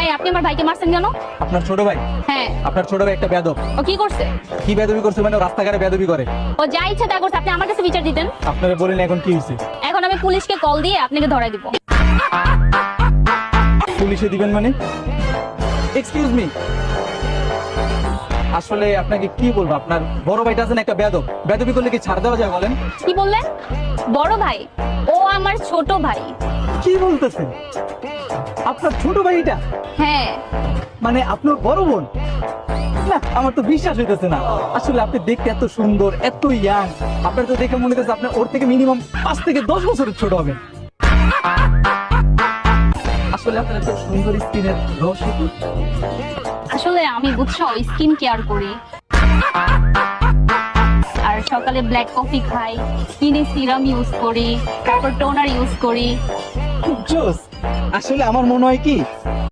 এই আপনি আমার ভাইকে মারছেন কেন? আপনার ছোট ভাই? হ্যাঁ। আপনার ছোট ভাই একটা বেয়াদব। ও কি করছে? কি বেয়াদবি করছে মানে? ও রাস্তাঘাটে বেয়াদবি করে। ও যা ইচ্ছা তা করছে, আপনি আমার কাছে বিচার দিতেন। আপনারা বলেন এখন কি হয়েছে? এখন আমি পুলিশকে কল দিয়ে আপনাকে ধরাই দিব। পুলিশে দিবেন মানে? এক্সকিউজ মি, আসলে আপনাকে কি বলবো, আপনার বড় ভাইটা আছেন একটা বেয়াদব। বেয়াদবি করলে কি ছাড় দেওয়া যায় বলেন? কি বললেন? বড় ভাই? ও আমার ছোট ভাই। কি বলতেছেন? আপনার ছোট ভাইটা হ্যাঁ। মানে আপনার বড় বোন? না, আমার তো বিশ্বাস হইতেছে না। আসলে আপনি দেখতে এত সুন্দর, এত ইয়াং, আপনার তো দেখে মনে হচ্ছে আপনি ওর থেকে মিনিমাম 5 থেকে 10 বছরের ছোট হবেন। আসলে আপনার এত সুন্দর স্কিনের রহস্য কি? আসলে আমি বুঝছো স্কিন কেয়ার করি, আর সকালে ব্ল্যাক কফি খাই, স্কিনে সিরাম ইউজ করি, তারপর টোনার ইউজ করি। জোস। আসলে আমার মনে হয় কি,